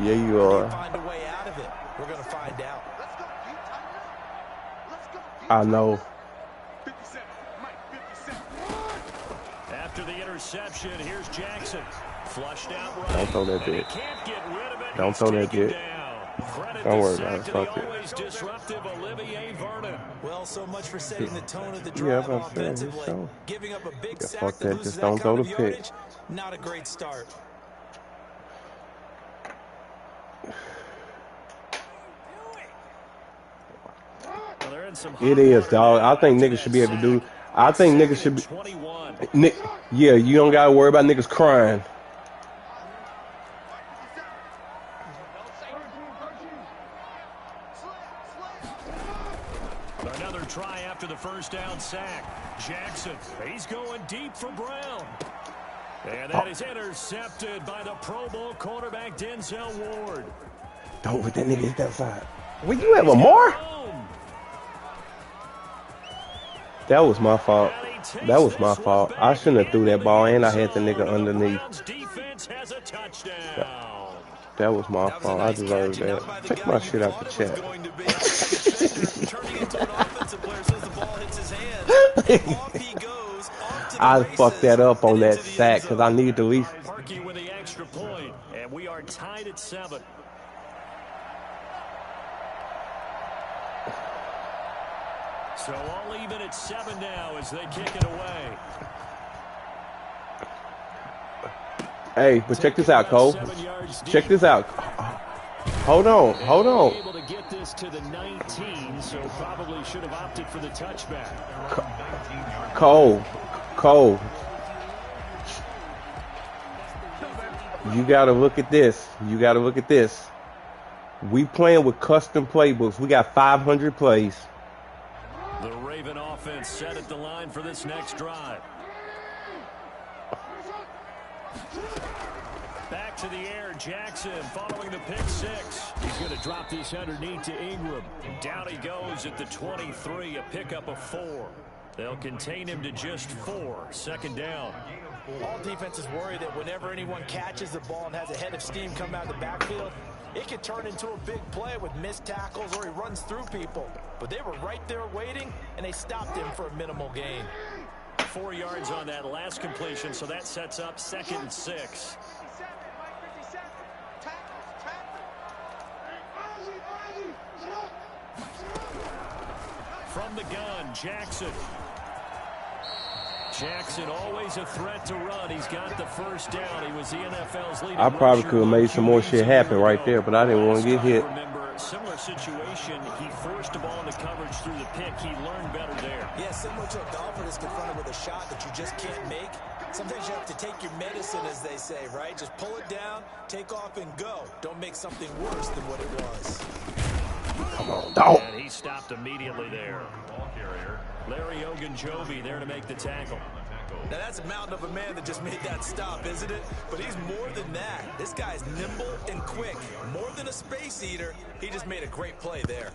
Yeah, you are. Find a way out of it. We're going to find out. I know. After the interception, here's Jackson. Flushed out right. Don't throw that bit. Can't get rid of it. Don't throw that bit. Don't worry about it. Fuck it. Always disruptive Olivier Vernon. Well, so much for setting the tone of the drive offensively. Giving up a big sack that loses just don't throw the pick. yardage, not a great start. It is, dog. I think niggas should be able to do. I think niggas should be. Yeah, you don't gotta worry about niggas crying. Another try after the first down sack. Jackson, he's going deep for Brown. And that is intercepted by the Pro Bowl cornerback Denzel Ward. Don't put that nigga hit that side. Will you have a more? That was my fault. That was my fault. I shouldn't have threw that ball, and I had the nigga underneath. That was my fault. I deserved that. Check my shit out the chat. I fucked that up on that sack because I needed the least. With the extra point, and we are tied at 7. So all even at 7 now as they kick it away. Hey, but check this out, Cole. Check this out. Hold on, hold on. Able to get this to the 19, so probably should have opted for the touchback. Cole. You gotta look at this. You gotta look at this. We playing with custom playbooks. We got 500 plays. The Raven offense set at the line for this next drive. Back to the air, Jackson following the pick six. He's going to drop this underneath to Ingram. Down he goes at the 23, a pickup of 4. They'll contain him to just 4. Second down. All defenses worry that whenever anyone catches the ball and has a head of steam come out of the backfield, it could turn into a big play with missed tackles or he runs through people. But they were right there waiting, and they stopped him for a minimal gain. 4 yards on that last completion, so that sets up 2nd and 6. From the gun, Jackson. Jackson always a threat to run. He's got the first down. He was the NFL's leading. I probably could have made some more shit happen right there, but I didn't want to get hit. Remember, similar situation. He forced the ball into coverage through the pick. He learned better there. Yeah, similar to a golfer that's confronted with a shot that you just can't make. Sometimes you have to take your medicine, as they say, right? Just pull it down, take off, and go. Don't make something worse than what it was. Come on, dog. And he stopped immediately there. Larry Ogunjobi there to make the tackle. Now that's a mountain of a man that just made that stop, isn't it? But he's more than that. This guy's nimble and quick. More than a space eater, he just made a great play there.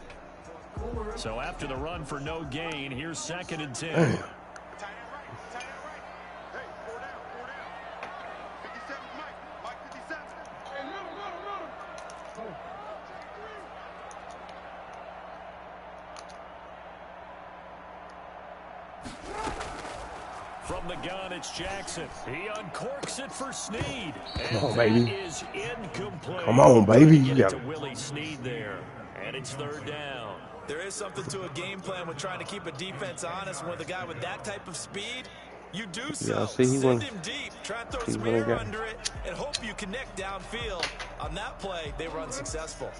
So after the run for no gain, here's 2nd and 10. Damn. From the gun, it's Jackson. He uncorks it for Snead. Come on, baby. Is incomplete. Come on, baby. You You get got it to Willie Snead there. And it's 3rd down. There is something to a game plan when trying to keep a defense honest. With a guy with that type of speed, you do so. Yeah, see, he Send went, him deep, try and throw some air under it, and hope you connect downfield. On that play, they were unsuccessful.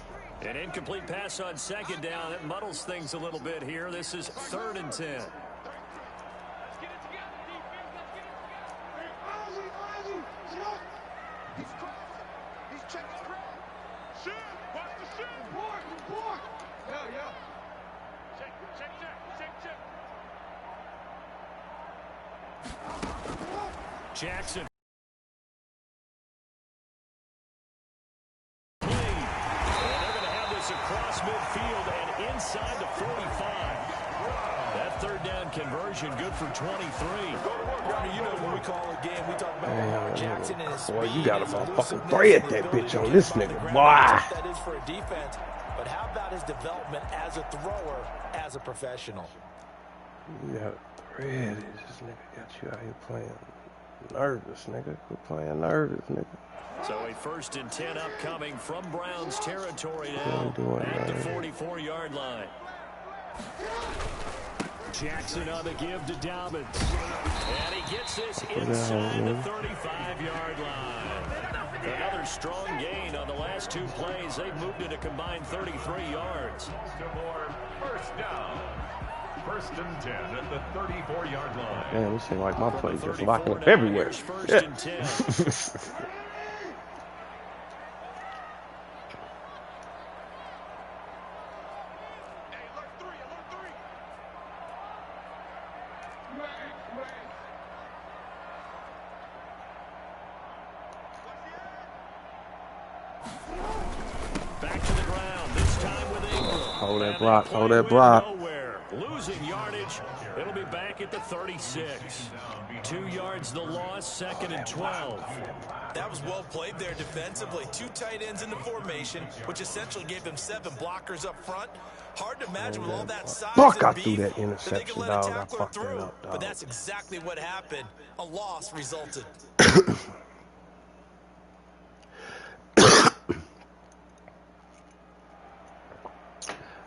An incomplete pass on 2nd down. That muddles things a little bit here. This is 3rd and 10. Jackson. And they're going to have this across midfield and inside the 45. That third down conversion, good for 23. I mean, you know, when we call a game, we talk about Lamar Jackson and his speed. Boy, you got to motherfucking thread that bitch on this nigga. Why? That is for a defense. But how about his development as a thrower, as a professional? You got thread. This nigga got you out here playing nervous, nigga. Quit playing nervous, nigga. So a 1st and 10 upcoming from Browns territory now at the 44-yard line. Jackson on the give to Dobbins. And he gets this inside the 35-yard line. Another strong gain on the last 2 plays. They've moved it a combined 33 yards. First down. 1st and 10 at the 34-yard line. Damn, this seems like my play just locking up everywhere. 1st and 10. Back to the ground, this time with Ingram. Hold that block, hold that block. Losing yardage, it'll be back at the 36. 2 yards the loss, 2nd and 12. That was well played there defensively. 2 tight ends in the formation, which essentially gave them 7 blockers up front. Hard to imagine with all that size Fuck, I and threw beef that interception, they could let dog. a I tackler fucked that through. up, dog. But that's exactly what happened. A loss resulted.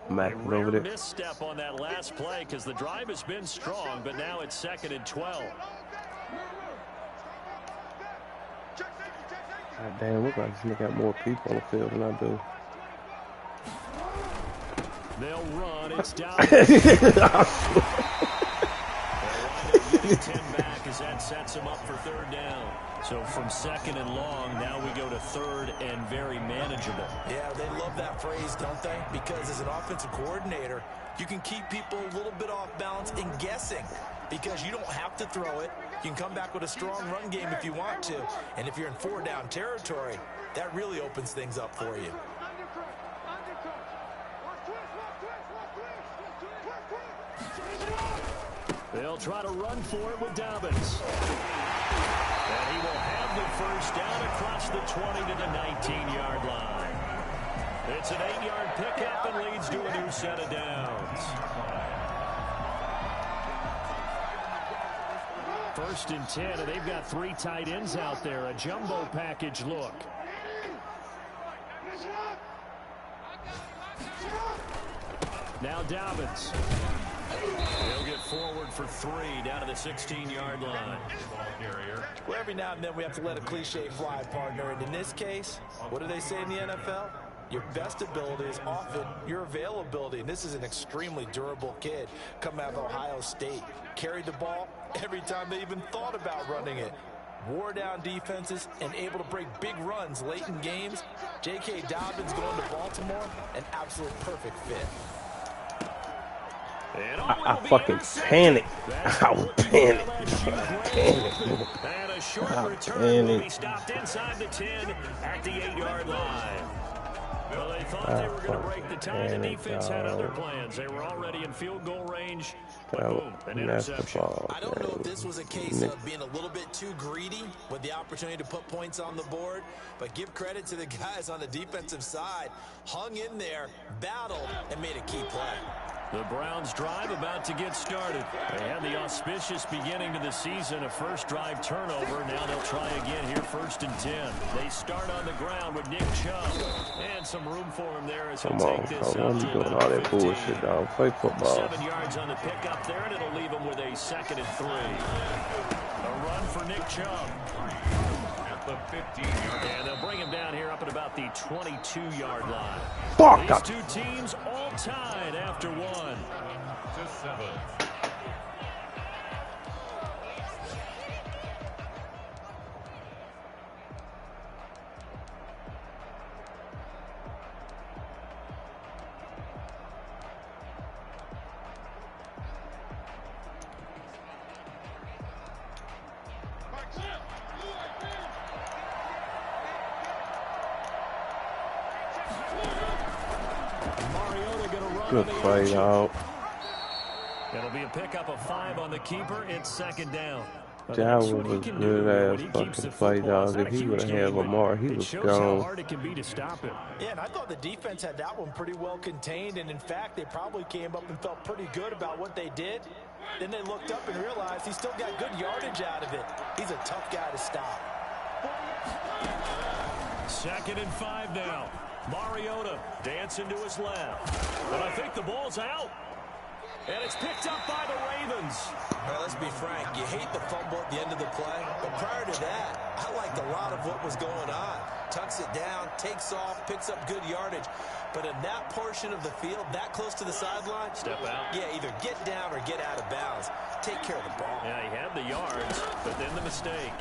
Mac A rare over there. misstep on that last play because the drive has been strong, but now it's 2nd and 12. God damn, look like this nigga got more people on the field than I do. They'll run. It's down. 10 back as that sets him up for 3rd down. So from 2nd and long, now we go to 3rd and very manageable. Yeah, they love that phrase, don't they? Because as an offensive coordinator, you can keep people a little bit off balance and guessing because you don't have to throw it. You can come back with a strong run game if you want to. And if you're in 4-down territory, that really opens things up for you. They'll try to run for it with Dobbins. And he will have the 1st down across the 20 to the 19-yard line. It's an 8-yard pickup and leads to a new set of downs. 1st and 10, and they've got 3 tight ends out there. A jumbo package look. Now Dobbins. He'll get forward for 3 down to the 16-yard line. Well, every now and then we have to let a cliche fly, partner. And in this case, what do they say in the NFL? Your best ability is often your availability. And this is an extremely durable kid coming out of Ohio State. Carried the ball every time they even thought about running it. Wore down defenses and able to break big runs late in games. J.K. Dobbins going to Baltimore, an absolute perfect fit. I fucking panicked. I was panicked. And a short return will be stopped inside the 10 at the 8-yard line. Well, they thought they were going to break the tie. The defense had other plans. They were already in field goal range. But boom, an interception. I don't know if this was a case of being a little bit too greedy with the opportunity to put points on the board, but give credit to the guys on the defensive side. Hung in there, battled, and made a key play. The Browns drive about to get started. They had the auspicious beginning to the season, a first drive turnover. Now they'll try again here, 1st and 10. They start on the ground with Nick Chubb. And some room for him there as he'll take this up to doing all that bullshit, dog. Play football. 7 yards on the pickup there, and it'll leave him with a 2nd and 3. A run for Nick Chubb. At the 15-yard line. And they'll bring him down here up at about the 22-yard line. Fuck. These 2 teams all tied after 1. To 7. Good play, y'all. It'll be a pickup of 5 on the keeper. It's second down. That was a good ass fucking play, dog. If he would have had Lamar, he was shows gone. how hard it can be to stop him. Yeah, and I thought the defense had that one pretty well contained, and in fact, they probably came up and felt pretty good about what they did. Then they looked up and realized he still got good yardage out of it. He's a tough guy to stop. 2nd and 5 now. Mariota dancing to his left. But I think the ball's out. And it's picked up by the Ravens. All right, let's be frank. You hate the fumble at the end of the play. But prior to that, I liked a lot of what was going on. Tucks it down, takes off, picks up good yardage. But in that portion of the field, that close to the sideline, step out. Yeah, either get down or get out of bounds. Take care of the ball. Yeah, he had the yards, but then the mistake.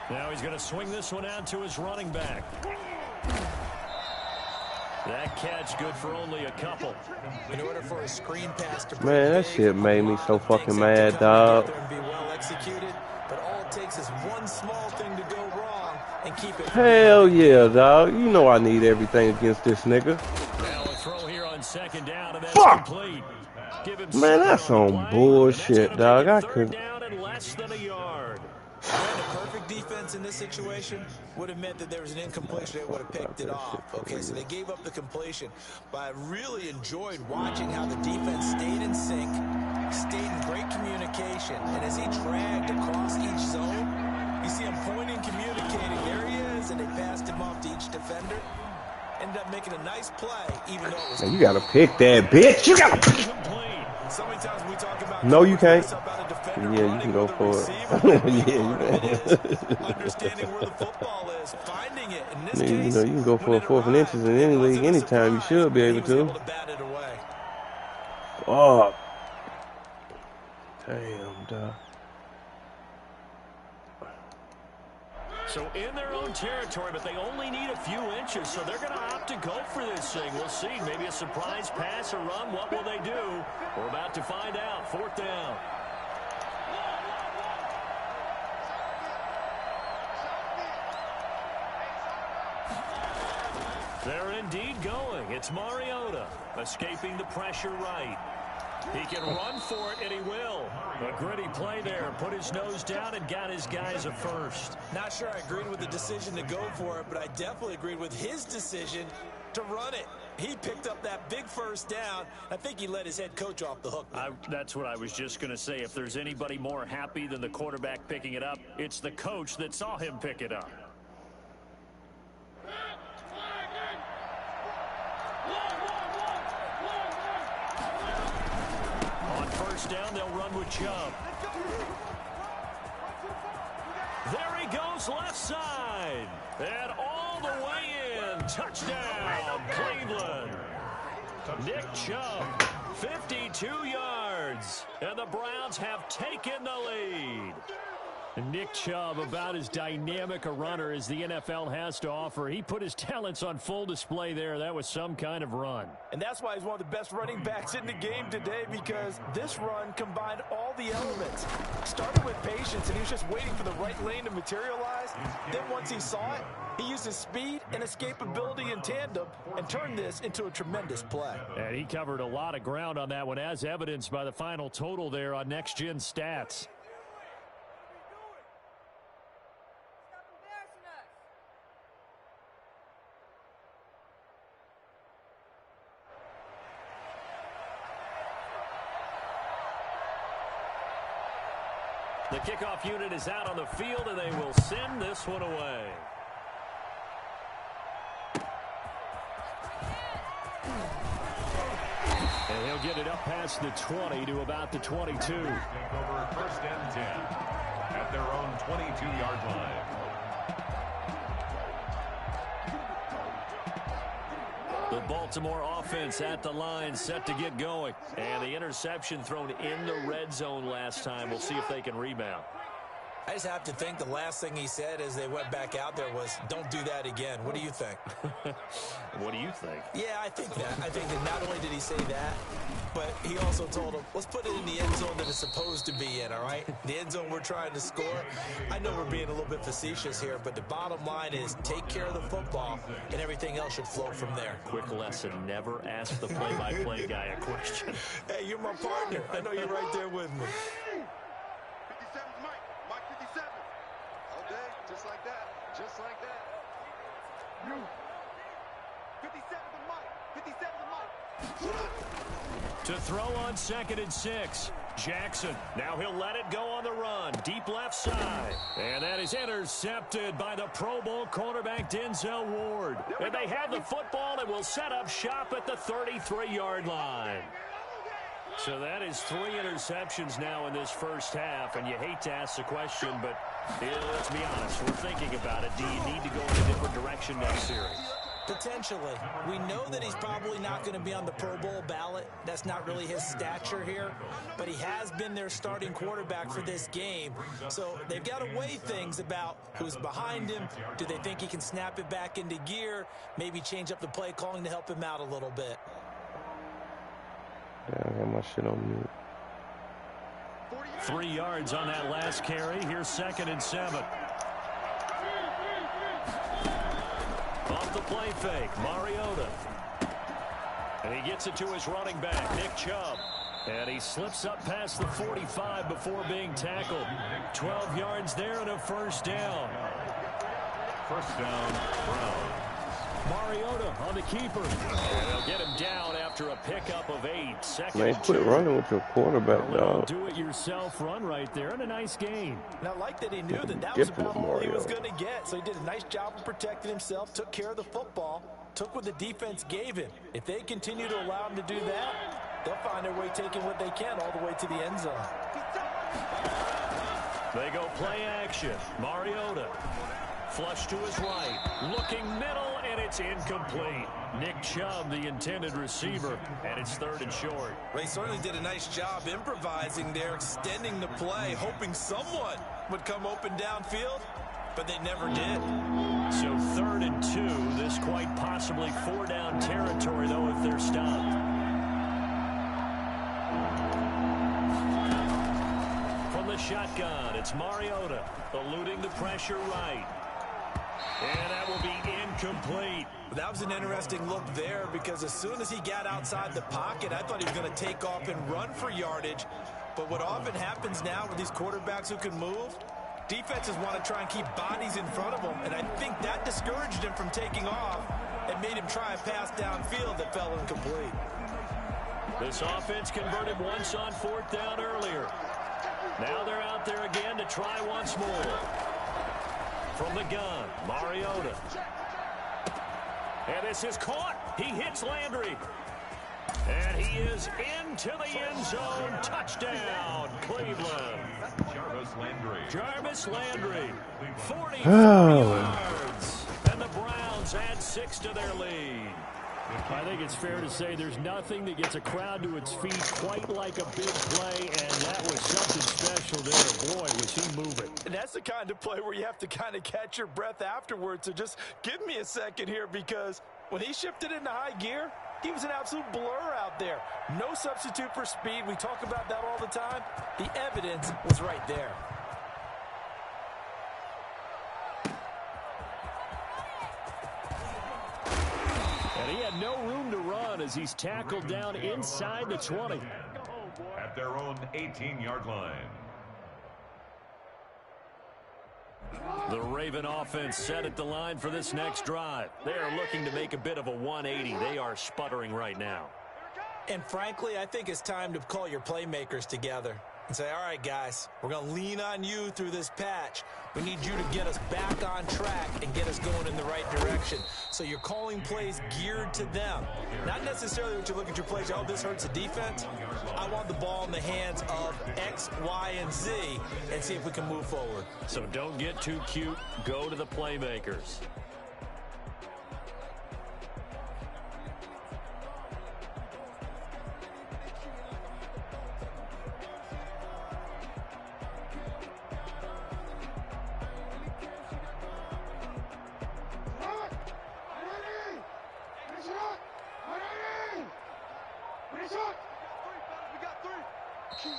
Now he's going to swing this one out to his running back. That catch good for only a couple. In order for a screen pass to Man, that shit made me so fucking mad, dog. Be well executed, but all it takes is one small thing to go wrong and keep it. Hell yeah, dog. You know I need everything against this nigga. Now a throw here on 2nd down, and that's fuck! complete. Give him Man, that's some bullshit, dog. I could. Down and less than a yard. And a perfect defense in this situation would have meant that there was an incompletion. They would have picked it off. Okay, so they gave up the completion. But I really enjoyed watching how the defense stayed in sync, stayed in great communication. And as he dragged across each zone, you see him pointing, communicating. There he is, and they passed him off to each defender. Ended up making a nice play, even though it was... Man, you gotta pick that, bitch. You gotta pick. So many times we talk about... No, you can't. Yeah, you can go for it. Yeah, you can. Understanding where the football is, finding it. In this case, you know, you can go for a 4th and inches in any league anytime. You should be able to. Oh. Damn, dog. So in their own territory, but they only need a few inches, so they're going to opt to go for this thing. We'll see. Maybe a surprise pass or run. What will they do? We're about to find out. 4th down. They're indeed going. It's Mariota escaping the pressure right. He can run for it, and he will. A gritty play there. Put his nose down and got his guys a first. Not sure I agreed with the decision to go for it, but I definitely agreed with his decision to run it. He picked up that big first down. I think he let his head coach off the hook. That's what I was just going to say. If there's anybody more happy than the quarterback picking it up, it's the coach that saw him pick it up. Down, they'll run with Chubb. There he goes, left side. And all the way in. Touchdown, Cleveland. Nick Chubb, 52 yards. And the Browns have taken the lead. Nick Chubb, about as dynamic a runner as the NFL has to offer. He put his talents on full display there. That was some kind of run. And that's why he's one of the best running backs in the game today, because this run combined all the elements. Started with patience, and he was just waiting for the right lane to materialize. Then once he saw it, he used his speed and escapability in tandem and turned this into a tremendous play. And he covered a lot of ground on that one, as evidenced by the final total there on Next Gen Stats. The kickoff unit is out on the field, and they will send this one away. And he'll get it up past the 20 to about the 22. Over 1st and 10 at their own 22-yard line. The Baltimore offense at the line, set to get going. And the interception thrown in the red zone last time. We'll see if they can rebound. I just have to think the last thing he said as they went back out there was, don't do that again. What do you think? What do you think? Yeah, I think that. I think that not only did he say that, but he also told him, let's put it in the end zone that it's supposed to be in, all right? The end zone we're trying to score. I know we're being a little bit facetious here, but the bottom line is take care of the football, and everything else should flow from there. Quick lesson, never ask the play-by-play guy a question. Hey, you're my partner. I know you're right there with me. 57's Mike. Mike 57. All day, just like that. Just like that. 57's Mike. 57's Mike. To throw on 2nd and 6. Jackson. Now he'll let it go on the run. Deep left side. And that is intercepted by the Pro Bowl cornerback Denzel Ward. And they have the football and will set up shop at the 33-yard line. So that is 3 interceptions now in this first half. And you hate to ask the question, but let's be honest. We're thinking about it. Do you need to go in a different direction next series? Potentially. We know that he's probably not going to be on the Pro Bowl ballot. That's not really his stature here. But he has been their starting quarterback for this game. So they've got to weigh things about who's behind him. Do they think he can snap it back into gear? Maybe change up the play calling to help him out a little bit. Yeah, I got my shit on mute. 3 yards on that last carry. Here's 2nd and 7. Off the play fake, Mariota. And he gets it to his running back, Nick Chubb. And he slips up past the 45 before being tackled. 12 yards there and a first down. First down, Browns. Mariota on the keeper. And they'll get him down after a pickup of 8. Second Man, quit running with your quarterback, dog. Do-it-yourself run right there and a nice game. And I like that he knew that was about all he was going to get. So he did a nice job of protecting himself, took care of the football, took what the defense gave him. If they continue to allow him to do that, they'll find their way taking what they can all the way to the end zone. They go play action. Mariota. Flush to his right. Looking middle, and it's incomplete. Nick Chubb, the intended receiver, and it's 3rd and short. They certainly did a nice job improvising there, extending the play, hoping someone would come open downfield, but they never did. So 3rd and 2. This quite possibly 4-down territory, though, if they're stopped. From the shotgun, it's Mariota, eluding the pressure right. And that will be incomplete. That was an interesting look there because as soon as he got outside the pocket, I thought he was going to take off and run for yardage. But what often happens now with these quarterbacks who can move, defenses want to try and keep bodies in front of them. And I think that discouraged him from taking off and made him try a pass downfield that fell incomplete. This offense converted once on 4th down earlier. Now they're out there again to try once more. From the gun, Mariota. And this is caught. He hits Landry. And he is into the end zone. Touchdown, Cleveland. Jarvis Landry. 40 yards. And the Browns add 6 to their lead. I think it's fair to say there's nothing that gets a crowd to its feet quite like a big play, and that was something special there. Boy, was he moving. And that's the kind of play where you have to kind of catch your breath afterwards. So just give me a second here because when he shifted into high gear, he was an absolute blur out there. No substitute for speed. We talk about that all the time. The evidence was right there. And he had no room to run as he's tackled down inside the 20. At their own 18-yard line. The Raven offense set at the line for this next drive. They are looking to make a bit of a 180. They are sputtering right now. And frankly, I think it's time to call your playmakers together and say, all right, guys, we're going to lean on you through this patch. We need you to get us back on track and get us going in the right direction. So you're calling plays geared to them. Not necessarily what you look at your plays, oh, this hurts the defense. I want the ball in the hands of X, Y, and Z and see if we can move forward. So don't get too cute. Go to the playmakers.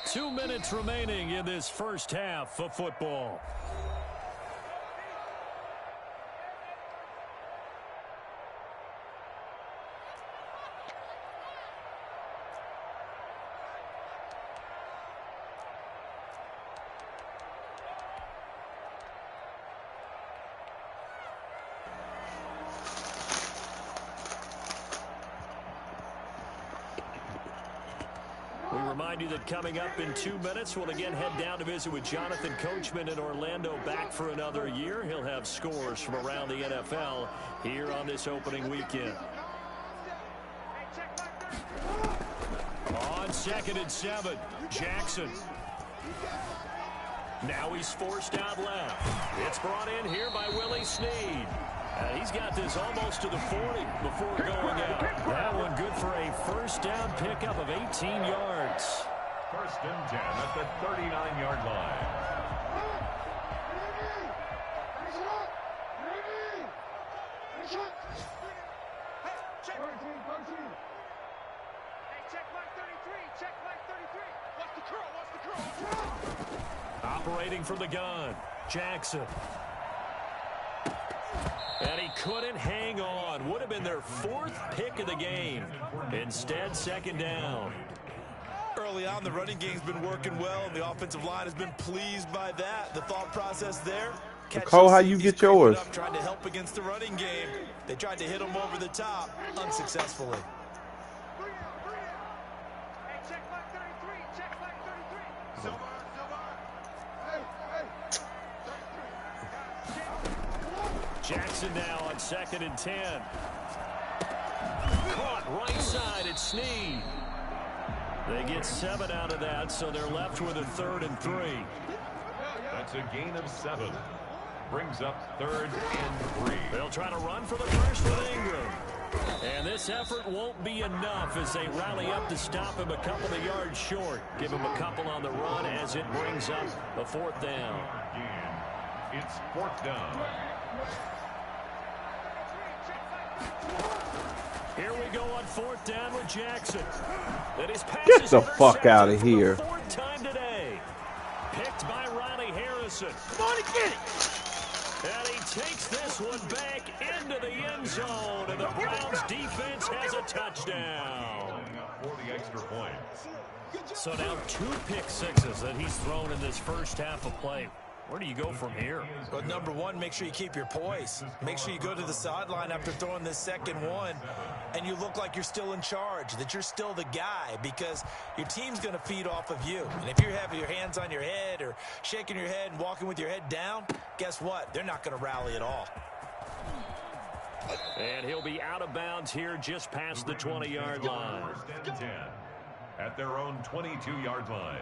2 minutes remaining in this first half of football. We remind you that coming up in 2 minutes, we'll again head down to visit with Jonathan Coachman in Orlando, back for another year. He'll have scores from around the NFL here on this opening weekend. On 2nd and 7, Jackson. Now he's forced out left. It's brought in here by Willie Snead. He's got this almost to the 40 before going out. That one good for a first down pickup of 18 yards. 1st and 10 at the 39-yard line. Operating from the gun, Jackson. And he couldn't hang on. Would have been their 4th pick of the game. Instead, 2nd down. Early on, the running game's been working well, and the offensive line has been pleased by that. The thought process there. Cole, how you get yours? Trying to help against the running game. They tried to hit him over the top, unsuccessfully. Jackson now on 2nd and 10. Caught right side at Snead. They get 7 out of that, so they're left with a 3rd and 3. That's a gain of 7. Brings up 3rd and 3. They'll try to run for the first with Ingram. And this effort won't be enough as they rally up to stop him a couple of yards short. Give him a couple on the run as it brings up a 4th down. It's 4th down. Here we go on 4th down with Jackson. Get the fuck out of here. 4th time today. Picked by Ronnie Harrison. Come on and get it. And he takes this one back into the end zone. And the Browns defense has a touchdown. For the extra point. So now 2 pick sixes that he's thrown in this first half of play. Where do you go from here? Well, number one, make sure you keep your poise. Make sure you go to the sideline after throwing this second one, and you look like you're still in charge, that you're still the guy, because your team's going to feed off of you. And if you're having your hands on your head or shaking your head and walking with your head down, guess what? They're not going to rally at all. And he'll be out of bounds here just past the 20-yard line. 1st and 10 at their own 22-yard line.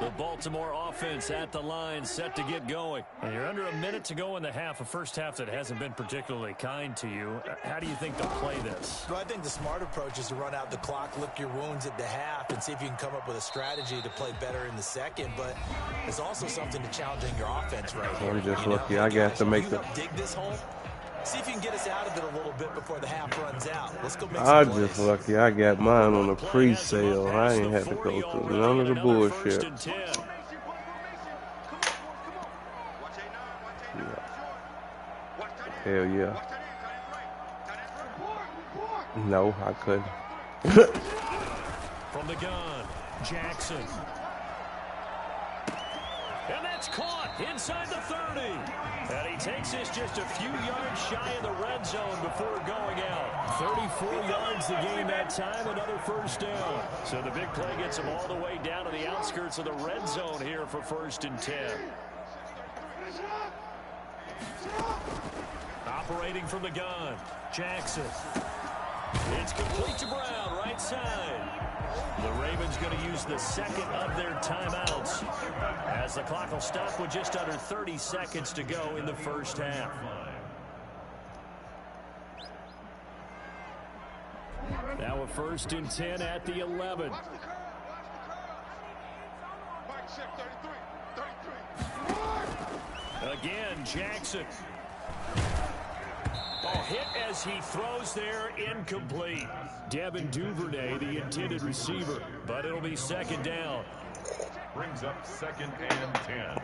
The Baltimore offense at the line, set to get going. And you're under a minute to go in the half, a first half that hasn't been particularly kind to you. How do you think they'll play this? Well, I think the smart approach is to run out the clock, lick your wounds at the half, and see if you can come up with a strategy to play better in the second. But there's also something to challenging your offense right here. I'm just lucky. I got to make the... Dig this hole. See if you can get us out of it a little bit before the half runs out. Let's go make some I'm plays. just lucky. I got mine on a pre-sale. I ain't had to go through none of the bullshit. Hell yeah. No, I couldn't. From the gun, Jackson. And that's caught inside the 30. And he takes this just a few yards shy of the red zone before going out. 34 yards the game that time, another first down. So the big play gets him all the way down to the outskirts of the red zone here for 1st and 10. Operating from the gun, Jackson. It's complete to Brown, right side. The Ravens going to use the second of their timeouts as the clock will stop with just under 30 seconds to go in the first half. Now a 1st and 10 at the 11. Again, Jackson. Oh, hit as he throws there, incomplete. Devin Duvernay, the intended receiver, but it'll be second down. Brings up 2nd and 10.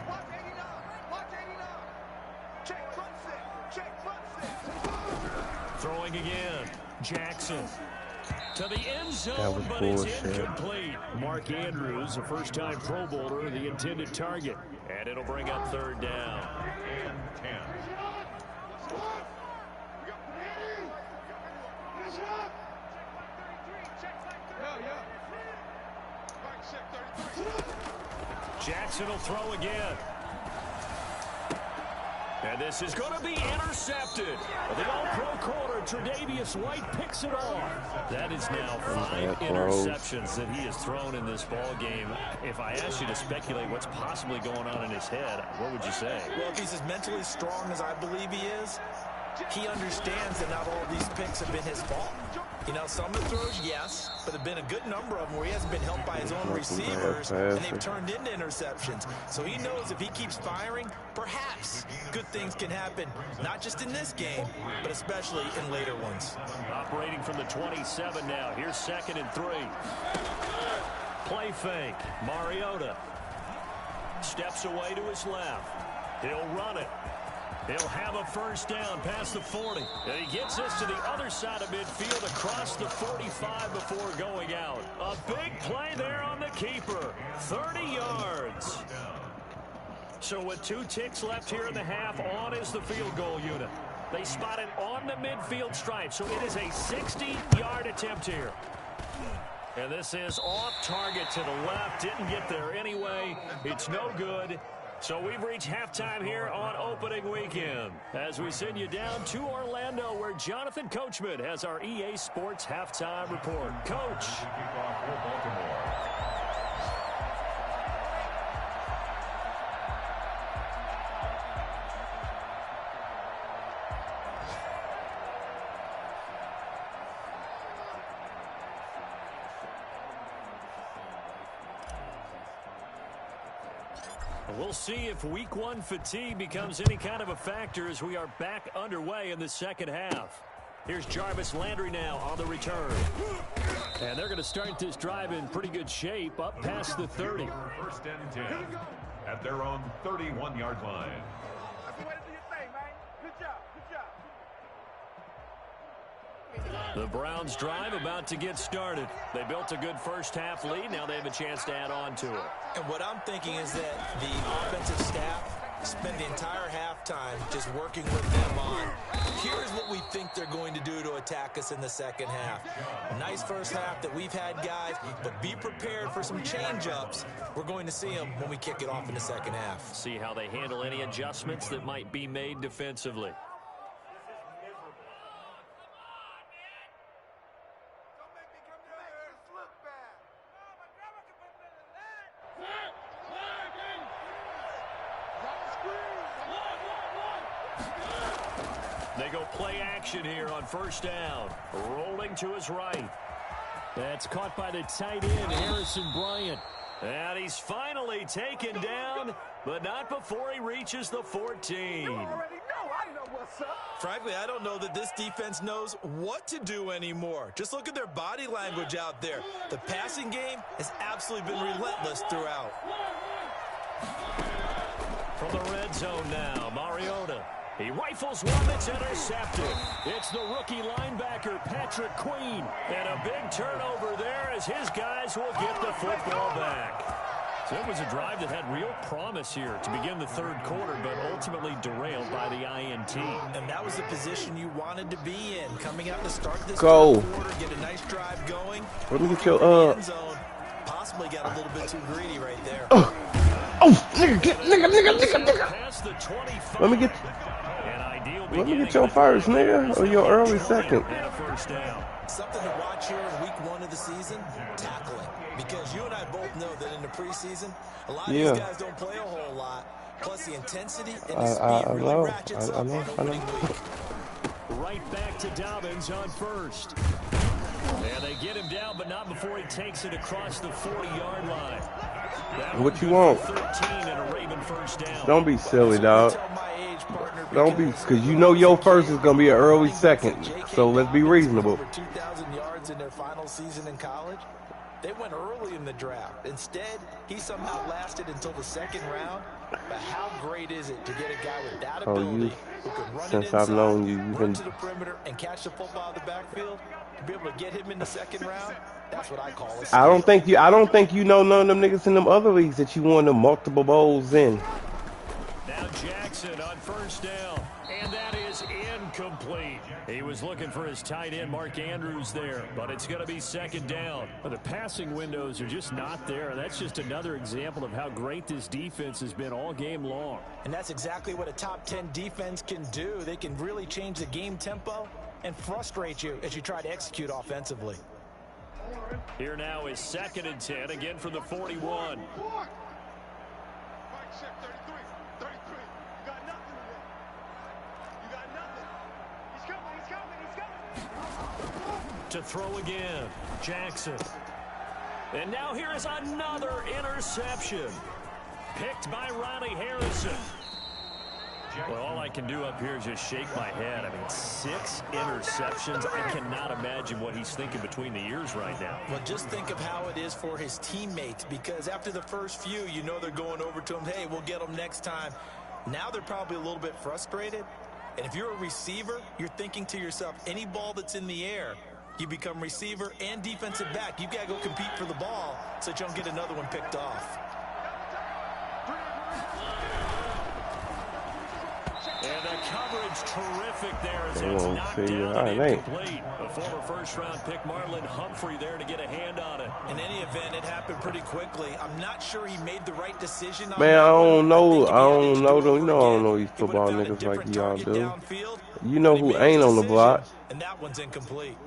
Throwing again. Jackson to the end That zone, was but it's bullshit. incomplete. Mark Andrews, a first-time Pro Bowler, the intended target. And it'll bring up third down. And 10. Jackson will throw again. And this is going to be intercepted. The all-pro corner, Tre'Davious White, picks it off. That is now 5 interceptions that he has thrown in this ball game. If I asked you to speculate what's possibly going on in his head, what would you say? Well, if he's as mentally strong as I believe he is, he understands that not all these picks have been his fault. You know, some of the throws, yes, but there have been a good number of them where he hasn't been helped by his own receivers, and they've turned into interceptions. So he knows if he keeps firing, perhaps good things can happen, not just in this game, but especially in later ones. Operating from the 27 now. Here's 2nd and 3. Play fake. Mariota steps away to his left. He'll run it. He'll have a first down past the 40. And he gets us to the other side of midfield across the 45 before going out. A big play there on the keeper. 30 yards. So with 2 ticks left here in the half, on is the field goal unit. They spot it on the midfield stripe, so it is a 60-yard attempt here. And this is off target to the left. Didn't get there anyway. It's no good. So we've reached halftime here on opening weekend as we send you down to Orlando where Jonathan Coachman has our EA Sports halftime report. Coach. Kickoff for Baltimore. We'll see if week 1 fatigue becomes any kind of a factor as we are back underway in the second half. Here's Jarvis Landry now on the return. And they're going to start this drive in pretty good shape up past the 30. 1st and 10 at their own 31-yard line. The Browns drive about to get started. They built a good first half lead. Now they have a chance to add on to it. And what I'm thinking is that the offensive staff spent the entire halftime just working with them on, here's what we think they're going to do to attack us in the second half. Nice first half that we've had, guys, but be prepared for some change-ups. We're going to see them when we kick it off in the second half. See how they handle any adjustments that might be made defensively. They go play action here on first down. Rolling to his right. That's caught by the tight end, Harrison Bryant. And he's finally taken down, but not before he reaches the 14. Frankly, I don't know that this defense knows what to do anymore. Just look at their body language out there. The passing game has absolutely been relentless throughout. From the red zone now, Mariota. He rifles one that's intercepted. It's the rookie linebacker, Patrick Queen. And a big turnover there as his guys will get the football back. So it was a drive that had real promise here to begin the third quarter, but ultimately derailed by the INT. And that was the position you wanted to be in. Coming out to start this Go. third quarter, get a nice drive going. Let me get your End zone. Possibly got a little bit too greedy right there. Oh, nigga. Past the 25. Let me get your first, nigga, or your early second. And a first down. Something to watch here in week 1 of the season, tackling. Because you and I both know that in the preseason, a lot of these guys don't play a whole lot. Plus the intensity and the speed really ratchets up on opening week. Right back to Dobbins on first. And they get him down, but not before he takes it across the 40-yard line. What you want? 13 and a Raven first down. Don't be silly, dog. Tell my age partner. Don't be, because you know your first is going to be an early second. So let's be reasonable. Over 2,000 yards in their final season in college. They went early in the draft. Instead, he somehow lasted until the second round. But how great is it to get a guy with that ability who can run since it inside, I've known you, you've run been to the perimeter, and catch the football in the backfield? To be able to get him in the second round, that's what I call a steal. I don't think you know none of them niggas in them other leagues that you won the multiple bowls in. Now Jackson on first down, and that is incomplete. He was looking for his tight end, Mark Andrews, there, but it's going to be second down. But the passing windows are just not there. That's just another example of how great this defense has been all game long. And that's exactly what a top 10 defense can do. They can really change the game tempo and frustrate you as you try to execute offensively. Here now is 2nd and 10, again from the 41. To throw again, Jackson. And now here is another interception. Picked by Ronnie Harrison. Well, all I can do up here is just shake my head. I mean, 6 interceptions. I cannot imagine what he's thinking between the ears right now. Well, just think of how it is for his teammates, because after the first few, you know they're going over to him, hey, we'll get them next time. Now they're probably a little bit frustrated. And if you're a receiver, you're thinking to yourself, any ball that's in the air, you become receiver and defensive back. You've got to go compete for the ball so that you don't get another one picked off. And the coverage terrific there as it's knocked down and incomplete. A former first-round pick, Marlon Humphrey, there to get a hand on it. In any event, it happened pretty quickly. I'm not sure he made the right decision on Man, that I don't know. one. I don't know them. You know I don't know these football niggas like y'all do. You know who ain't on the block. And that one's incomplete.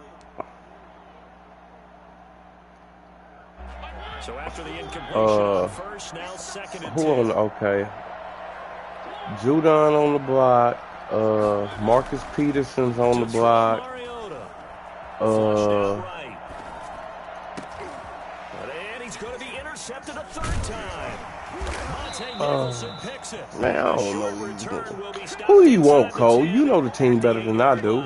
So after the incompletion, first, now 2nd and 10. Who on? Okay. Judon on the block. Marcus Peterson's on the block. And he's going to be intercepted a third time. Monte Nicholson picks it. Man, I don't know. Who do you want, Cole? You know the team better than I do.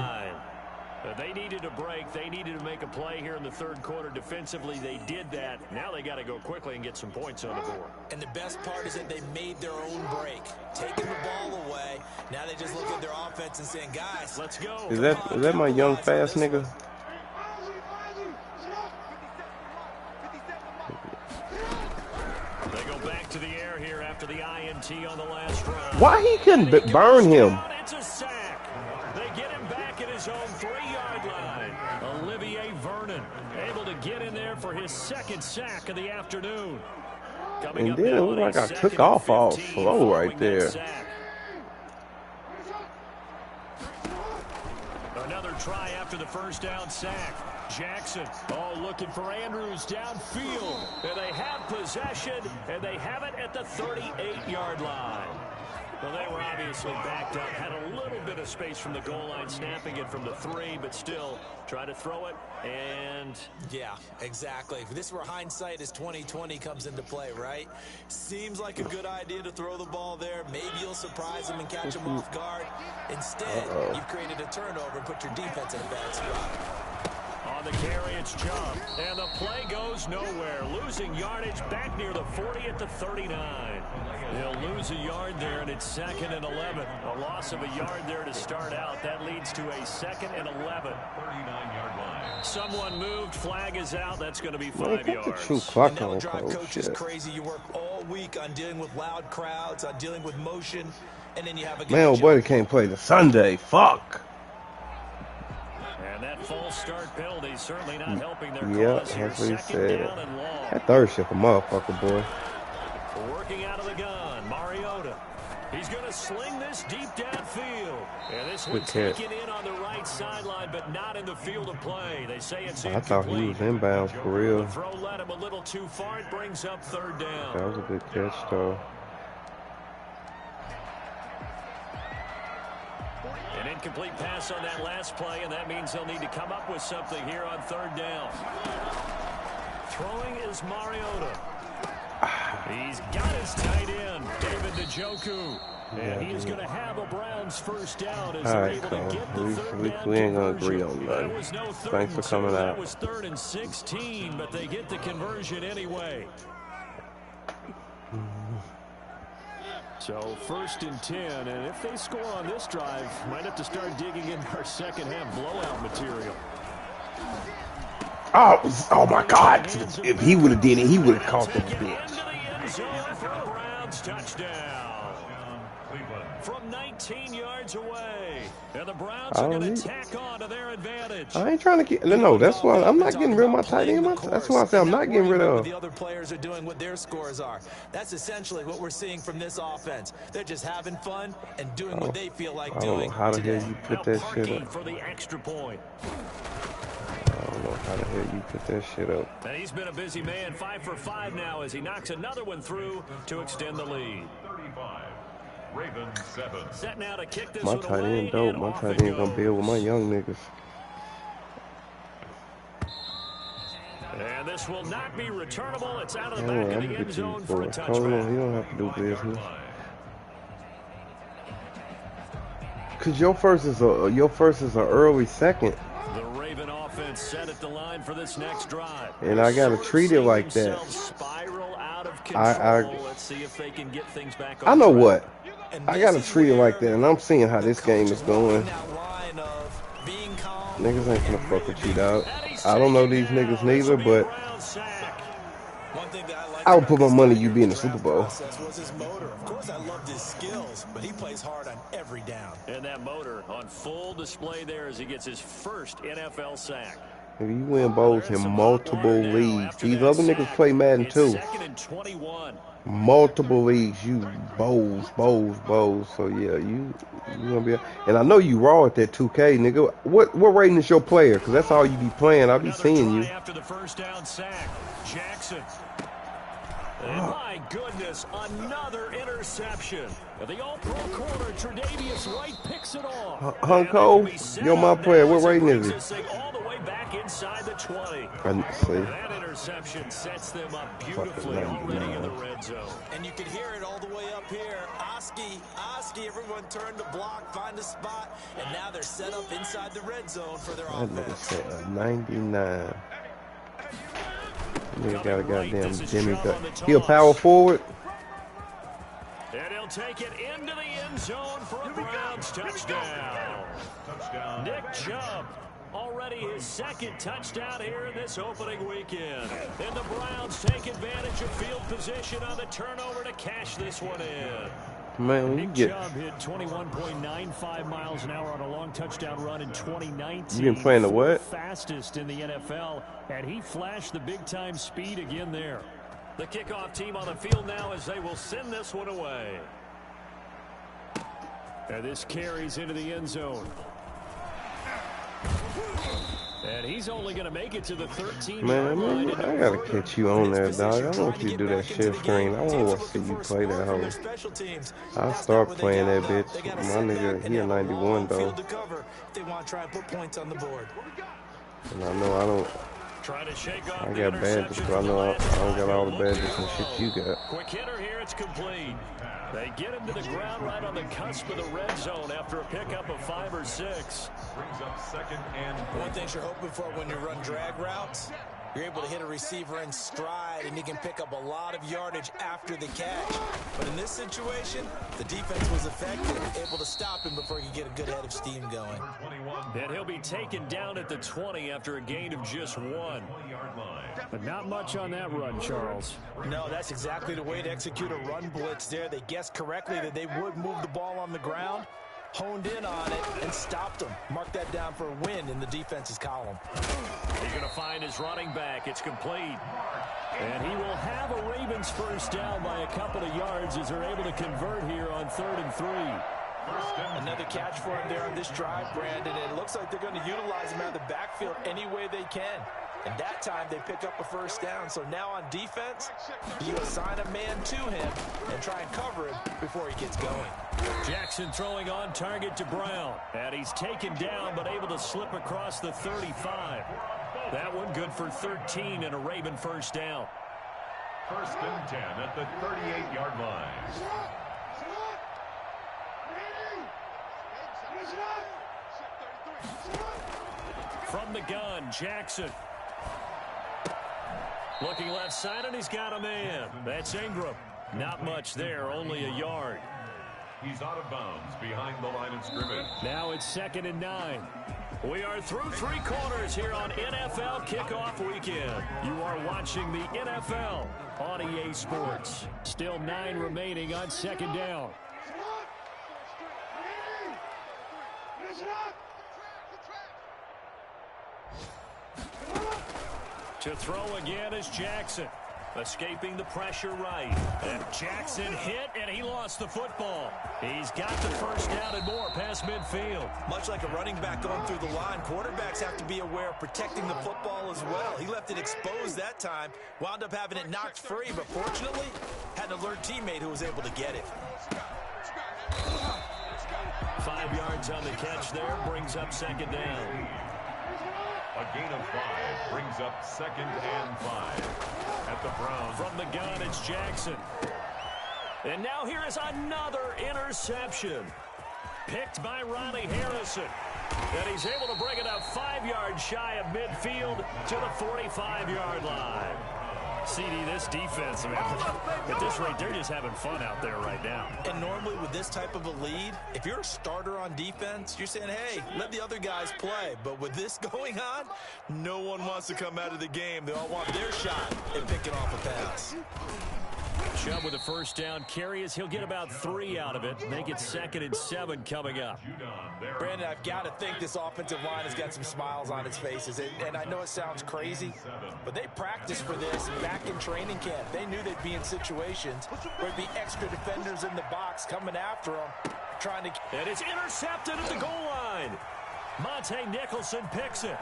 They needed a break. They needed to make a play here in the third quarter. Defensively, they did that. Now they got to go quickly and get some points on the board. And the best part is that they made their own break, taking the ball away. Now they just look at their offense and saying, guys, let's go. Is that my young fast nigga? They go back to the air here after the INT on the last drive. Why he couldn't burn him? It's a sack. They get him back at his own 3-yard line. Olivier Vernon able to get in there for his 2nd sack of the afternoon. And then it looked like I took off all slow right there. Another try after the first down sack. Jackson, looking for Andrews downfield. And they have possession, and they have it at the 38-yard line. Well, they were obviously backed up, had a little bit of space from the goal line, snapping it from the 3, but still try to throw it, and... Yeah, exactly. This is where hindsight is 20/20 comes into play, right? Seems like a good idea to throw the ball there. Maybe you'll surprise them and catch them off guard. Instead, you've created a turnover and put your defense in a bad spot. On the carry, it's Chubb, and the play goes nowhere. Losing yardage back near the 40 at the 39. They'll lose a yard there, and it's 2nd and 11. A loss of a yard there to start out. That leads to a 2nd and 11. 39-yard line. Someone moved. Flag is out. That's going to be 5 yards. True clock And on, drive coach is shit. crazy. You work all week on dealing with loud crowds, on dealing with motion, and then you have a Man, old buddy can't play the Sunday. Fuck. And that false start penalty certainly not helping their Yeah, cause here. that's what he 2nd said. down and long. That third shit a motherfucker, boy. Working out of the gun, Mariota. He's going to sling this deep downfield. And this one taken in on the right sideline, but not in the field of play. They say it's I thought he was inbounds for real. The throw led him a little too far. It brings up 3rd down. That was a good catch, though. An incomplete pass on that last play, and that means they'll need to come up with something here on 3rd down. Throwing is Mariota. He's got his tight end, David Njoku. And he is going to have a Browns first down as they're able to get the third down we ain't going to conversion. agree on There that. was no third Thanks for and coming two. out. That was 3rd and 16, but they get the conversion anyway. So 1st and 10, and if they score on this drive, might have to start digging in our second half blowout material. Oh my God. If he would have did it, he would have caught the bitch. Touchdown. From 19 yards away. And the Browns are going to tack on to their advantage. I ain't trying to get... No, that's why I'm not getting rid of my tight end. That's why I say I'm not getting rid of. The other players are doing what their scores are. That's essentially what we're seeing from this offense. They're just having fun and doing what they feel like doing. I don't know how the hell you put that shit up. For the extra point. I don't know how the hell you put that shit up. And he's been a busy man, 5 for 5 now as he knocks another one through to extend the lead. 35. Ravens 7. Set now to kick this My one tight away, end dope. and My off tight it end gonna build with my young niggas. And this will not be returnable. It's out of the Yeah, back of I'm the end zone good for a for Hold on, touchback. he don't have to do business. Cause your first is a early second. The Raven offense set at the line for this next drive. And I gotta treat it like that. Spiral out of control. Let's see if they can get things back on I know track. what. I gotta treat it like that, and I'm seeing how this game is going. Niggas ain't gonna fuck with you, dog. I don't know these niggas neither, but I would put my money you be in the Super Bowl. Was his motor. Of course, I loved his skills, but he plays hard on every down. And that motor on full display there as he gets his first NFL sack. If you win bowls in multiple leagues, these other niggas play Madden too. 2nd and 21. Multiple leagues, you bowls. So yeah, you gonna be. And I know you raw at that 2K, nigga. What rating is your player? Cause that's all you be playing. I be seeing you. After the first down sack, Jackson. And my goodness, another interception. The all-pro corner, Tre'Davious White picks it off. Hunko, you're my player. What rating is he? All the way back inside the 20. See. That interception sets them up beautifully already in the red zone. And you can hear it all the way up here. Oski, everyone turned to block, find a spot, and now they're set up inside the red zone for their That nigga offense. said a 99. Nigga got a goddamn Jimmy. He a power forward. And he'll take it into the end zone for a Browns touchdown. Nick Chubb, already his second touchdown here in this opening weekend. And the Browns take advantage of field position on the turnover to cash this one in. Man, when you Nick get, Chubb hit 21.95 miles an hour on a long touchdown run in 2019. you been playing the what? Fastest in the NFL, and he flashed the big-time speed again there. The kickoff team on the field now as they will send this one away. And this carries into the end zone. And he's only going to make it to the 13-yard line. I gotta catch you on there, dog. I want you to do that shit screen. I want to see you play that hoe. I'll start playing that bitch. My nigga, he a 91 though. They want to try and put points on the board. And I know I don't. I got badges, but I know I don't got all the badges and shit you got. Quick hitter here, it's complete. They get him to the ground right on the cusp of the red zone after a pickup of 5 or 6. Brings up 2nd and One thing you're hoping for when you run drag routes, you're able to hit a receiver in stride and he can pick up a lot of yardage after the catch. But in this situation, the defense was effective, able to stop him before he could get a good head of steam going. And he'll be taken down at the 20 after a gain of just 1. But not much on that run, Charles. No, that's exactly the way to execute a run blitz there. They guessed correctly that they would move the ball on the ground, honed in on it, and stopped them. Mark that down for a win in the defense's column. He's going to find his running back. It's complete. And he will have a Ravens first down by a couple of yards as they're able to convert here on 3rd and 3. Another catch for him there on this drive, Brandon. And it looks like they're going to utilize him out of the backfield any way they can. And that time they pick up a first down. So now on defense, you assign a man to him and try and cover him before he gets going. Jackson throwing on target to Brown. And he's taken down but able to slip across the 35. That one good for 13 and a Raven first down. First and 10 at the 38-yard line. From the gun, Jackson. Looking left side, and he's got a man. That's Ingram. Not much there, only a yard. He's out of bounds behind the line of scrimmage. Now it's 2nd and 9. We are through 3 quarters here on NFL Kickoff Weekend. You are watching the NFL on EA Sports. Still 9 remaining on 2nd down. To throw again is Jackson. Escaping the pressure right. And Jackson hit, and he lost the football. He's got the first down and more past midfield. Much like a running back going through the line, quarterbacks have to be aware of protecting the football as well. He left it exposed that time, wound up having it knocked free, but fortunately, had an alert teammate who was able to get it. 5 yards on the catch there, brings up 2nd down. A gain of 5 brings up 2nd and 5 at the Browns. From the gun, it's Jackson. And now here is another interception. Picked by Ronnie Harrison. And he's able to bring it up 5 yards shy of midfield to the 45-yard line. CD, this defense, man, at this rate, they're just having fun out there right now. And normally with this type of a lead, if you're a starter on defense, you're saying, hey, let the other guys play. But with this going on, no one wants to come out of the game. They all want their shot at picking off a pass. Chubb with a first down carry as he'll get about 3 out of it. Make it 2nd and 7 coming up. Brandon, I've got to think this offensive line has got some smiles on its faces. And I know it sounds crazy, but they practiced for this back in training camp. They knew they'd be in situations where there'd be extra defenders in the box coming after them, trying to... And it's intercepted at the goal line. Monte Nicholson picks it.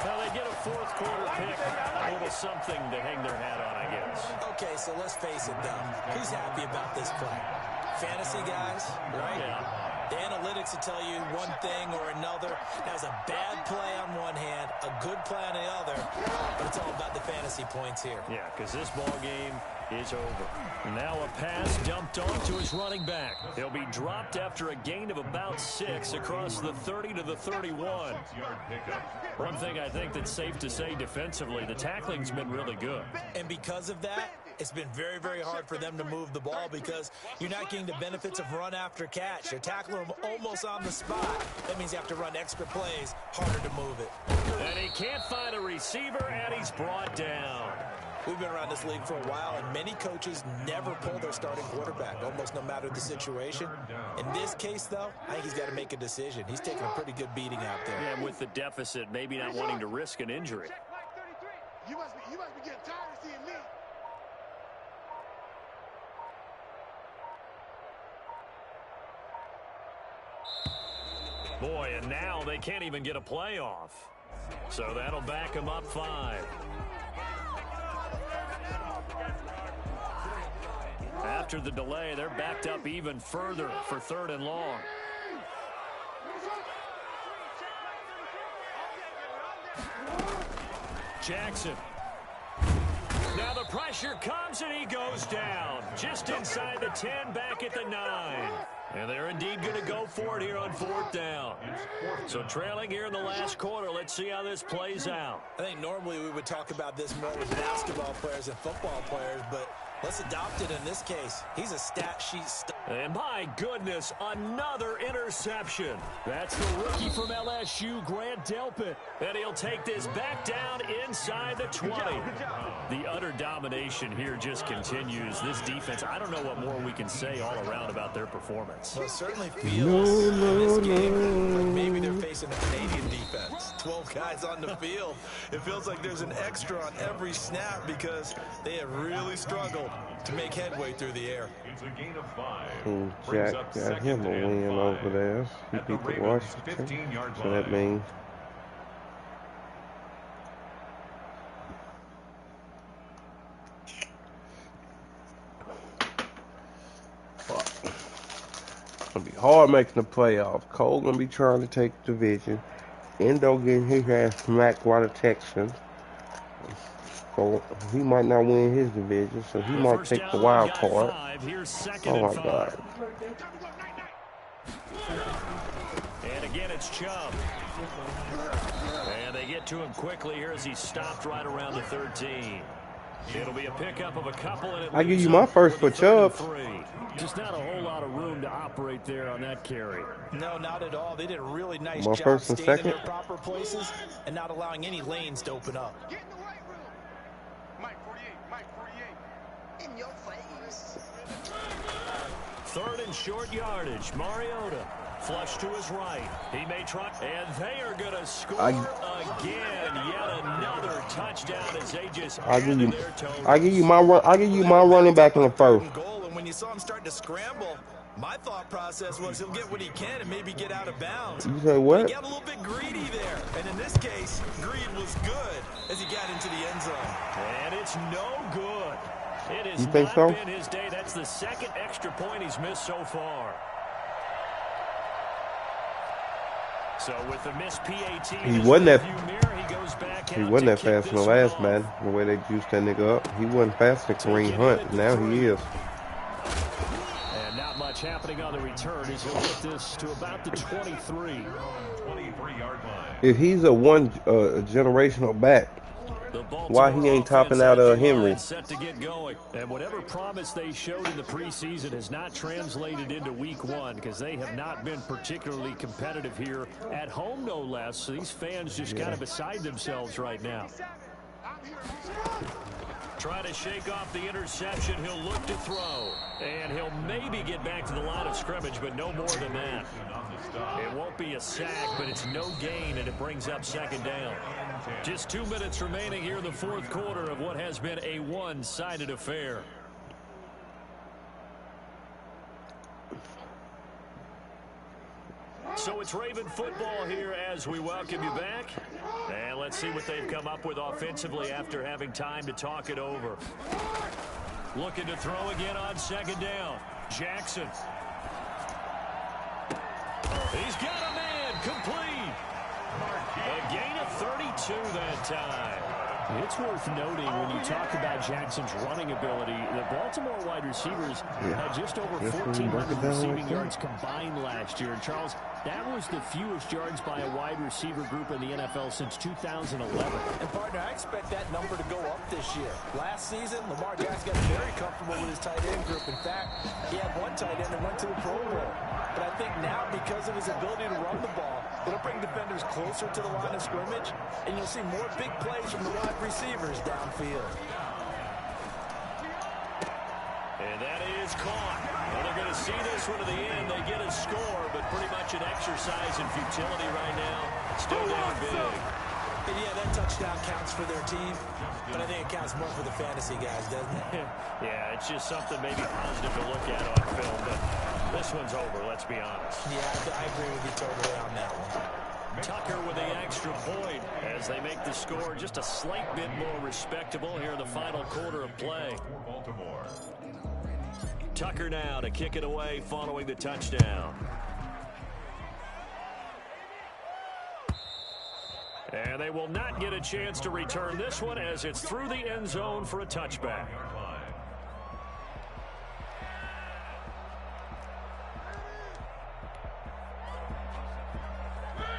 Well, they get a 4th quarter pick, a little something to hang their hat on, I guess. Okay, so let's face it, though. Who's happy about this play? Fantasy guys, right? Yeah. The analytics will tell you one thing or another. Has a bad play on one hand, a good play on the other, but it's all about the fantasy points here. Yeah, because this ball game is over. Now a pass dumped on to his running back. He'll be dropped after a gain of about 6 across the 30 to the 31. One thing I think that's safe to say defensively, the tackling's been really good. And because of that, it's been very, very hard for them to move the ball because you're not getting the benefits of run after catch. They're tackling them almost on the spot. That means you have to run extra plays, harder to move it. And he can't find a receiver, and he's brought down. We've been around this league for a while, and many coaches never pull their starting quarterback, almost no matter the situation. In this case, though, I think he's got to make a decision. He's taking a pretty good beating out there. Yeah, with the deficit, maybe not wanting to risk an injury. You must be getting tired of seeing me. Boy, and now they can't even get a playoff. So that'll back them up 5. After the delay, they're backed up even further for 3rd and long. Jackson. Now the pressure comes and he goes down. Just inside the 10, back at the 9. And they're indeed going to go for it here on 4th down. So trailing here in the last quarter, let's see how this plays out. I think normally we would talk about this more with basketball players and football players, but let's adopt it in this case. He's a stat sheet star. And my goodness, another interception. That's the rookie from LSU, Grant Delpit. And he'll take this back down inside the 20. The utter domination here just continues. This defense, I don't know what more we can say all around about their performance. Well, it certainly feels in this game like maybe they're facing a Canadian defense. 12 guys on the field. It feels like there's an extra on every snap because they have really struggled to make headway through the air. It's a gain of 5. Jack got him a win over there. He beat the Washington. So that means gonna be hard making the playoffs. Cole gonna be trying to take the division. Endo getting his ass smacked by the Texans. So he might not win his division, so he might take the wild card. Oh my God. And again, it's Chubb. And they get to him quickly here as he stopped right around the 13. It'll be a pickup of a couple. And I give you my first for Chubb. Just not a whole lot of room to operate there on that carry. No, not at all. They did a really nice My job first and staying in second. their proper places and not allowing any lanes to open up. Get in the right room. Mike 48, Mike 48. In your face. Third and short yardage. Mariota. Flush to his right. He may try, and they are going to score again. Yet another touchdown as they just I give you my running back in the first. Goal, and when you saw him start to scramble, my thought process was he'll get what he can and maybe get out of bounds. You say what? He got a little bit greedy there, and in this case, greed was good as he got into the end zone. And it's no good. It has You think not so? been his day. That's the second extra point he's missed so far. So with the missed PAT, He wasn't that. he goes back He out wasn't to that kick fast in the this last one man. off. The way they juiced that nigga up, he wasn't fast than Kareem Hunt. Now he is. And not much happening on the return as he'll get this to about the 23. 23-yard line. If he's a generational back, The why he ain't topping out Henry? Set to get going. And whatever promise they showed in the preseason has not translated into week one because they have not been particularly competitive here at home, no less. So these fans just kind of beside themselves right now. Try to shake off the interception. He'll look to throw. And he'll maybe get back to the line of scrimmage, but no more than that. It won't be a sack, but it's no gain, and it brings up second down. Just 2 minutes remaining here in the fourth quarter of what has been a one-sided affair. So it's Raven football here as we welcome you back. And let's see what they've come up with offensively after having time to talk it over. Looking to throw again on second down. Jackson. He's got a man complete. A gain of 32 that time. It's worth noting when you talk about Jackson's running ability, the Baltimore wide receivers had just over 1,400 receiving yards combined last year. And Charles, that was the fewest yards by a wide receiver group in the NFL since 2011. And partner, I expect that number to go up this year. Last season, Lamar Jackson got very comfortable with his tight end group. In fact, he had one tight end that went to the Pro Bowl. But I think now, because of his ability to run the ball, it'll bring defenders closer to the line of scrimmage, and you'll see more big plays from the wide receivers downfield. And that is caught. Well, they're going to see this one to the end. They get a score, but pretty much an exercise in futility right now. Still down big. And yeah, that touchdown counts for their team, but I think it counts more for the fantasy guys, doesn't it? Yeah, it's just something maybe positive to look at on film, but this one's over, let's be honest. Yeah, I agree with you totally on that one. Tucker with the extra point as they make the score just a slight bit more respectable here in the final quarter of play. Baltimore. Tucker now to kick it away following the touchdown. And they will not get a chance to return this one as it's through the end zone for a touchback.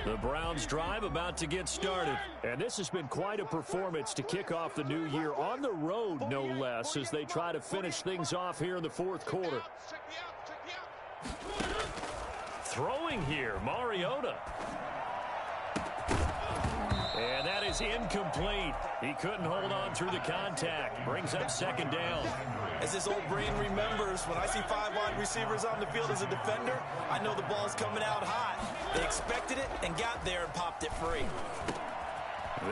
The Browns drive about to get started. And this has been quite a performance to kick off the new year on the road, no less, as they try to finish things off here in the fourth quarter. Throwing here, Mariota. And that is incomplete. He couldn't hold on through the contact. Brings up second down. As his old brain remembers, when I see 5 wide receivers on the field as a defender, I know the ball's coming out hot. They expected it and got there and popped it free.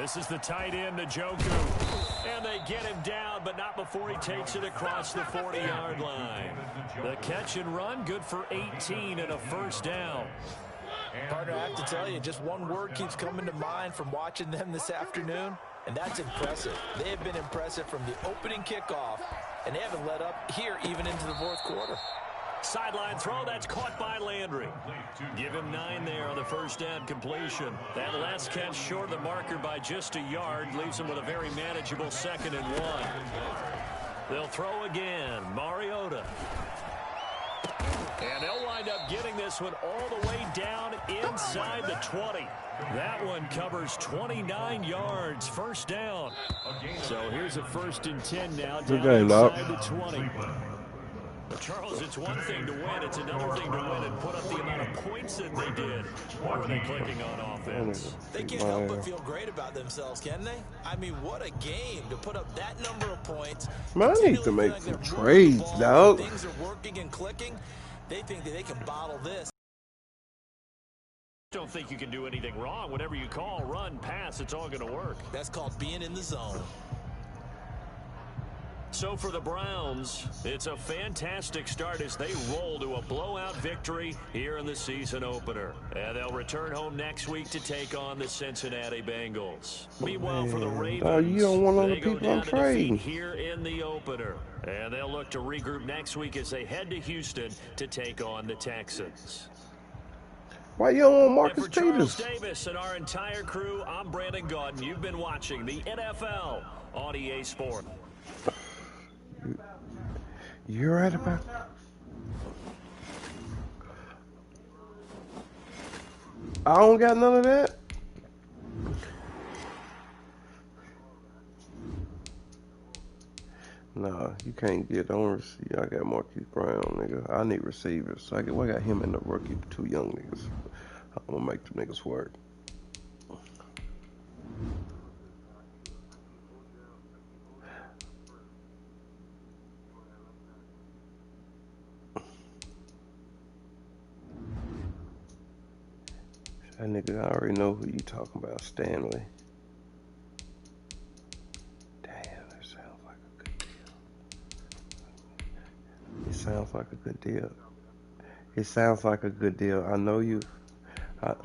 This is the tight end, Njoku. And they get him down, but not before he takes it across the 40-yard line. The catch and run, good for 18 and a first down. Partner, I have to tell you, just one word keeps coming to mind from watching them this afternoon, and that's impressive. They have been impressive from the opening kickoff, and they haven't let up here even into the fourth quarter. Sideline throw, that's caught by Landry. Give him 9 there on the first down completion. That last catch short of the marker by just a yard leaves him with a very manageable 2nd and 1. They'll throw again. Mariota. And they'll wind up getting this one all the way down inside the 20. That one covers 29 yards. First down. So here's a 1st and 10 now down inside the 20. But Charles, it's one thing to win. It's another thing to win and put up the amount of points that they did when they're clicking on offense. They can't help but feel great about themselves, can they? I mean, what a game to put up that number of points. Man, I need to make some trades, dog. Things are working and clicking. They think that they can bottle this. Don't think you can do anything wrong. Whatever you call, run, pass, it's all going to work. That's called being in the zone. So for the Browns, it's a fantastic start as they roll to a blowout victory here in the season opener. And they'll return home next week to take on the Cincinnati Bengals. Meanwhile, for the Ravens, you don't want other they go people down on to trading defeat here in the opener. And they'll look to regroup next week as they head to Houston to take on the Texans. Why you don't want Marcus And for Charles Peters? Davis and our entire crew, I'm Brandon Gaudin. You've been watching the NFL on EA Sports. You're right about I don't got none of that. Nah, you can't get on receive. I got Marquise Brown, nigga. I need receivers. I got him and the rookie, 2 young niggas. I'm gonna make them niggas work. That nigga, I already know who you talking about, Stanley. Damn, that sounds like a good deal. It sounds like a good deal. It sounds like a good deal. I know you. That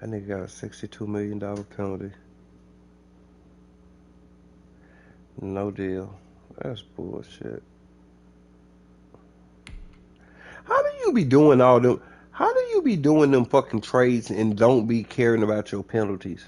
nigga got a $62 million penalty. No deal. That's bullshit. How do you be doing all them? How do you be doing them fucking trades and don't be caring about your penalties?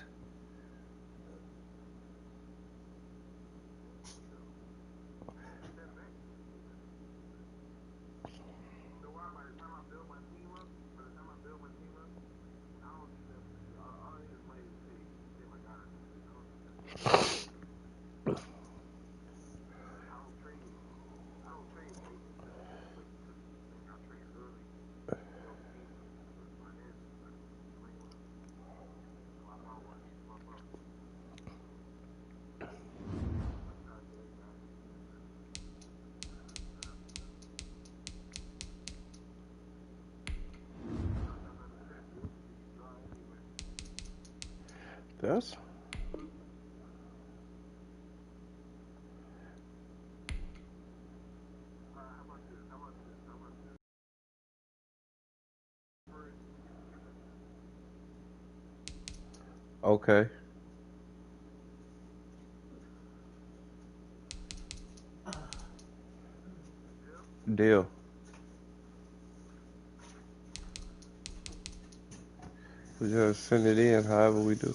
That's okay. Deal. We just send it in however we do.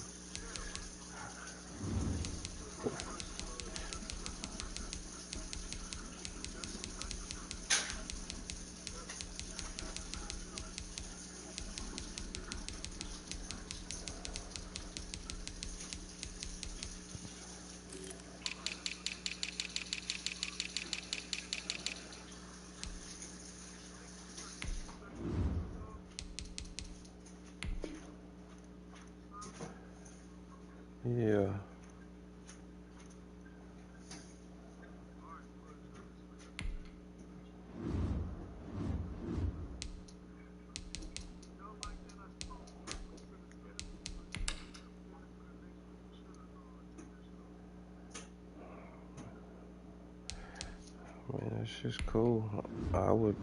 Yeah. Man, that's just cool. I would.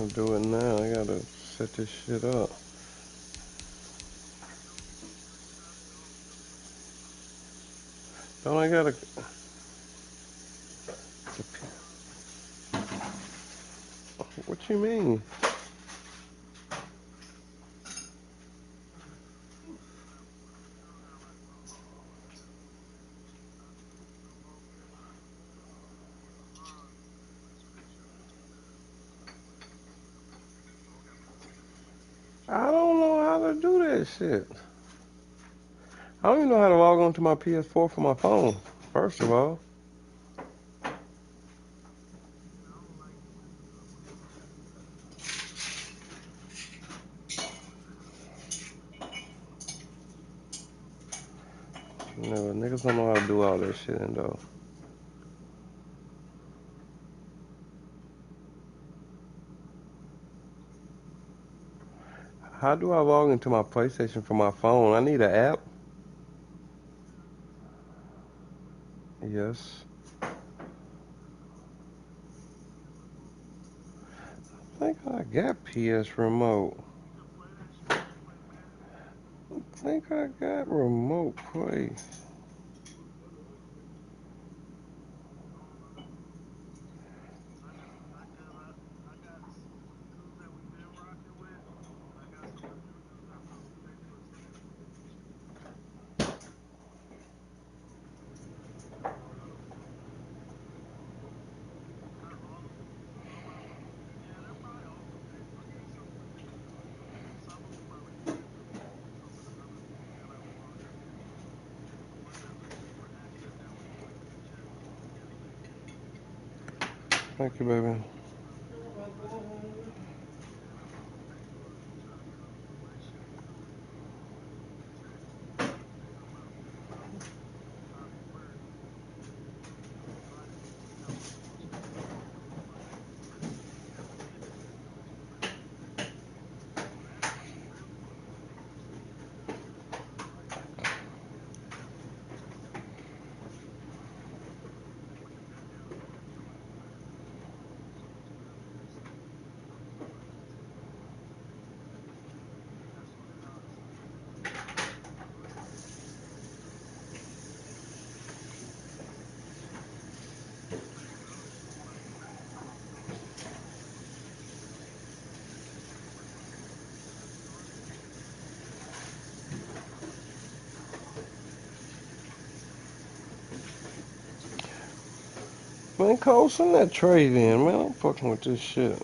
gonna do it now. I gotta set this shit up. Don't I gotta? What you mean? I don't know how to do that shit. I don't even know how to log on to my PS4 for my phone, first of all. No, niggas don't know how to do all that shit, though. How do I log into my PlayStation from my phone? I need an app. Yes. I think I got PS Remote. I think I got Remote Play. Thank you, baby. Man, Cole, send that trade in, man. I'm fucking with this shit.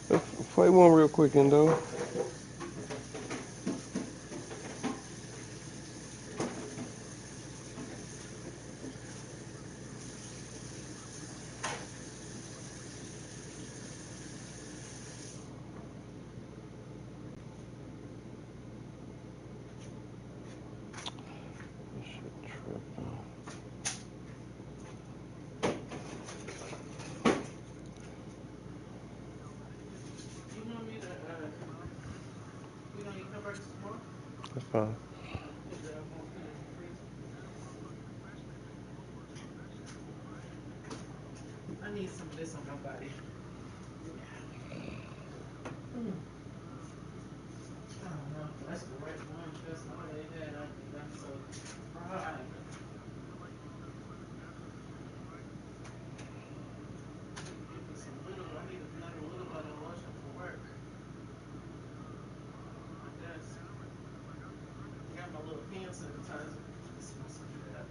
Let's play one real quick, Endo. This shit tripping. That's fine. I need some of this on my body. I don't know. That's the right one. That's all they had. I'm so fried. Give me some little. I need another little bottle of lotion for work. I guess. I got my little hand sanitizer. It smells so bad.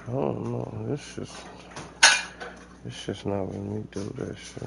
I don't know. It's just not letting me do that shit.